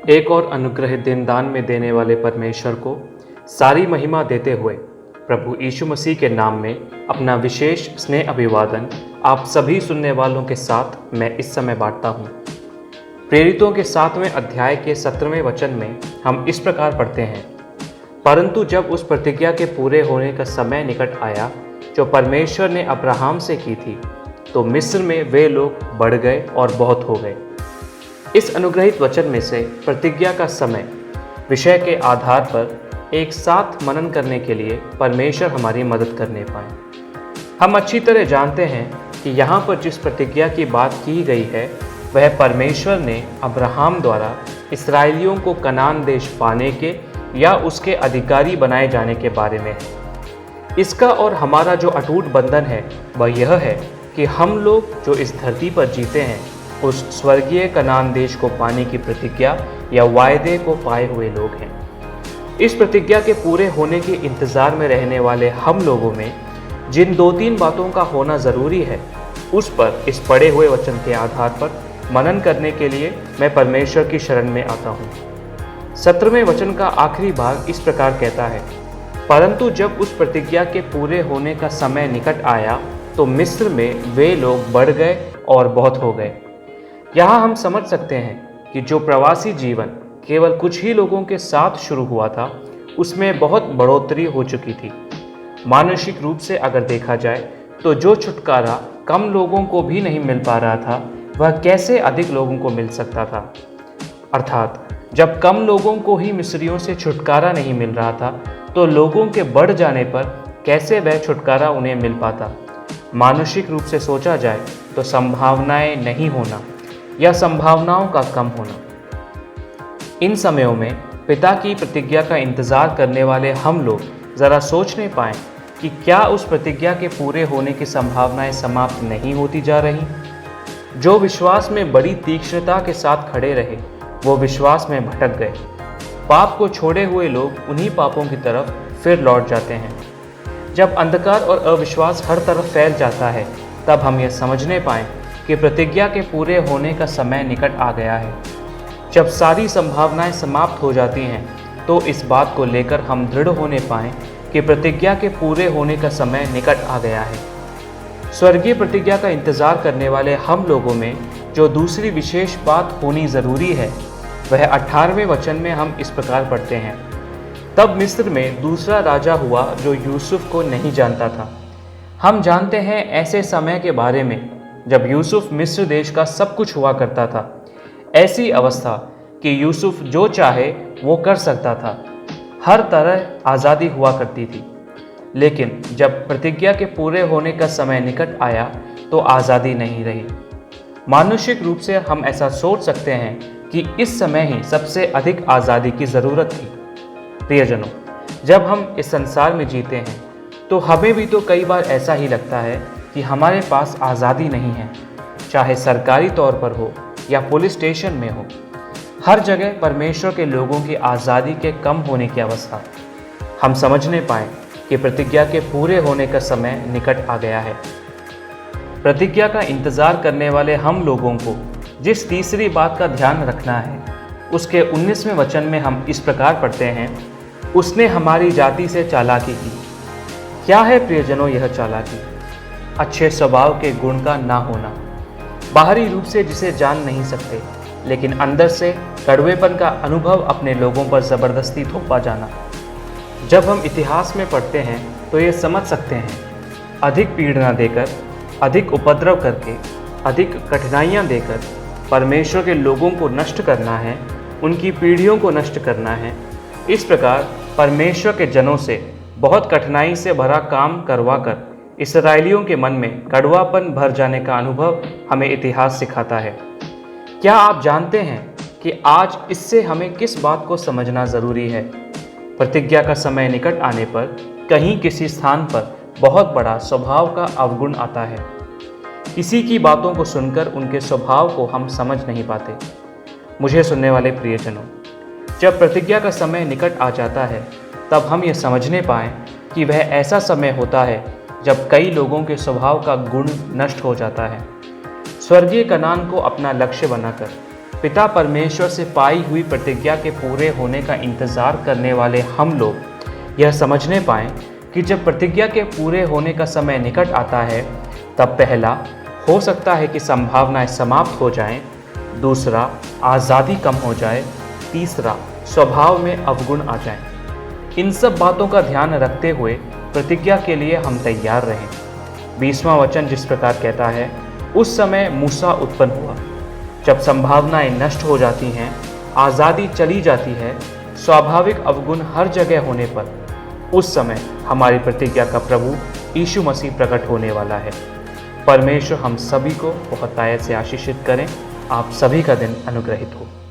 एक और अनुग्रहित दिन दान में देने वाले परमेश्वर को सारी महिमा देते हुए प्रभु यीशु मसीह के नाम में अपना विशेष स्नेह अभिवादन आप सभी सुनने वालों के साथ मैं इस समय बांटता हूँ। प्रेरितों के 7वें अध्याय के 17वें वचन में हम इस प्रकार पढ़ते हैं, परंतु जब उस प्रतिज्ञा के पूरे होने का समय निकट आया जो परमेश्वर ने अब्राहम से की थी, तो मिस्र में वे लोग बढ़ गए और बहुत हो गए। इस अनुग्रहित वचन में से प्रतिज्ञा का समय विषय के आधार पर एक साथ मनन करने के लिए परमेश्वर हमारी मदद करने पाए। हम अच्छी तरह जानते हैं कि यहाँ पर जिस प्रतिज्ञा की बात की गई है वह परमेश्वर ने अब्राहम द्वारा इस्राएलियों को कनान देश पाने के या उसके अधिकारी बनाए जाने के बारे में है। इसका और हमारा जो अटूट बंधन है वह यह है कि हम लोग जो इस धरती पर जीते हैं उस स्वर्गीय कनान देश को पाने की प्रतिज्ञा या वायदे को पाए हुए लोग हैं। इस प्रतिज्ञा के पूरे होने के इंतज़ार में रहने वाले हम लोगों में जिन 2-3 बातों का होना ज़रूरी है, उस पर इस पढ़े हुए वचन के आधार पर मनन करने के लिए मैं परमेश्वर की शरण में आता हूँ। 17वें वचन का आखिरी भाग इस प्रकार कहता है, परंतु जब उस प्रतिज्ञा के पूरे होने का समय निकट आया तो मिस्र में वे लोग बढ़ गए और बहुत हो गए। यहाँ हम समझ सकते हैं कि जो प्रवासी जीवन केवल कुछ ही लोगों के साथ शुरू हुआ था, उसमें बहुत बढ़ोतरी हो चुकी थी। मानसिक रूप से अगर देखा जाए तो जो छुटकारा कम लोगों को भी नहीं मिल पा रहा था, वह कैसे अधिक लोगों को मिल सकता था। अर्थात जब कम लोगों को ही मिस्रियों से छुटकारा नहीं मिल रहा था, तो लोगों के बढ़ जाने पर कैसे वह छुटकारा उन्हें मिल पाता। मानसिक रूप से सोचा जाए तो संभावनाएं नहीं होना या संभावनाओं का कम होना। इन समयों में पिता की प्रतिज्ञा का इंतज़ार करने वाले हम लोग ज़रा सोच नहीं पाएँ कि क्या उस प्रतिज्ञा के पूरे होने की संभावनाएं समाप्त नहीं होती जा रही। जो विश्वास में बड़ी तीक्ष्णता के साथ खड़े रहे वो विश्वास में भटक गए। पाप को छोड़े हुए लोग उन्हीं पापों की तरफ फिर लौट जाते हैं। जब अंधकार और अविश्वास हर तरफ फैल जाता है, तब हम यह समझने पाएँ कि प्रतिज्ञा के पूरे होने का समय निकट आ गया है। जब सारी संभावनाएं समाप्त हो जाती हैं, तो इस बात को लेकर हम दृढ़ होने पाएँ कि प्रतिज्ञा के पूरे होने का समय निकट आ गया है। स्वर्गीय प्रतिज्ञा का इंतज़ार करने वाले हम लोगों में जो दूसरी विशेष बात होनी ज़रूरी है, वह 18वें वचन में हम इस प्रकार पढ़ते हैं, तब मिस्र में दूसरा राजा हुआ जो यूसुफ को नहीं जानता था। हम जानते हैं ऐसे समय के बारे में जब यूसुफ मिस्र देश का सब कुछ हुआ करता था। ऐसी अवस्था कि यूसुफ जो चाहे वो कर सकता था, हर तरह आज़ादी हुआ करती थी। लेकिन जब प्रतिज्ञा के पूरे होने का समय निकट आया तो आज़ादी नहीं रही। मानुषिक रूप से हम ऐसा सोच सकते हैं कि इस समय ही सबसे अधिक आज़ादी की ज़रूरत थी। प्रियजनों, जब हम इस संसार में जीते हैं तो हमें भी तो कई बार ऐसा ही लगता है कि हमारे पास आज़ादी नहीं है, चाहे सरकारी तौर पर हो या पुलिस स्टेशन में हो। हर जगह परमेश्वर के लोगों की आज़ादी के कम होने की अवस्था। हम समझने पाएँ कि प्रतिज्ञा के पूरे होने का समय निकट आ गया है। प्रतिज्ञा का इंतज़ार करने वाले हम लोगों को जिस तीसरी बात का ध्यान रखना है, उसके 19वें वचन में हम इस प्रकार पढ़ते हैं, उसने हमारी जाति से चालाकी की। क्या है प्रियजनों यह चालाकी? अच्छे स्वभाव के गुण का ना होना, बाहरी रूप से जिसे जान नहीं सकते लेकिन अंदर से कड़वेपन का अनुभव अपने लोगों पर ज़बरदस्ती थोपा जाना। जब हम इतिहास में पढ़ते हैं तो ये समझ सकते हैं, अधिक पीड़ना देकर, अधिक उपद्रव करके, अधिक कठिनाइयाँ देकर परमेश्वर के लोगों को नष्ट करना है, उनकी पीढ़ियों को नष्ट करना है। इस प्रकार परमेश्वर के जनों से बहुत कठिनाई से भरा काम करवा कर इस्राएलियों के मन में कड़वापन भर जाने का अनुभव हमें इतिहास सिखाता है। क्या आप जानते हैं कि आज इससे हमें किस बात को समझना ज़रूरी है? प्रतिज्ञा का समय निकट आने पर कहीं किसी स्थान पर बहुत बड़ा स्वभाव का अवगुण आता है। किसी की बातों को सुनकर उनके स्वभाव को हम समझ नहीं पाते। मुझे सुनने वाले प्रियजनों, जब प्रतिज्ञा का समय निकट आ जाता है, तब हम ये समझने पाएँ कि वह ऐसा समय होता है जब कई लोगों के स्वभाव का गुण नष्ट हो जाता है। स्वर्गीय कनान को अपना लक्ष्य बनाकर पिता परमेश्वर से पाई हुई प्रतिज्ञा के पूरे होने का इंतज़ार करने वाले हम लोग यह समझने पाएं कि जब प्रतिज्ञा के पूरे होने का समय निकट आता है तब पहला, हो सकता है कि संभावनाएं समाप्त हो जाएं, दूसरा, आज़ादी कम हो जाए, तीसरा, स्वभाव में अवगुण आ जाएं। इन सब बातों का ध्यान रखते हुए प्रतिज्ञा के लिए हम तैयार रहें। 20वां वचन जिस प्रकार कहता है, उस समय मूसा उत्पन्न हुआ। जब संभावनाएं नष्ट हो जाती हैं, आज़ादी चली जाती है, स्वाभाविक अवगुण हर जगह होने पर, उस समय हमारी प्रतिज्ञा का प्रभु यीशु मसीह प्रकट होने वाला है। परमेश्वर हम सभी को बहुत आयत से आशीषित करें। आप सभी का दिन अनुग्रहित हो।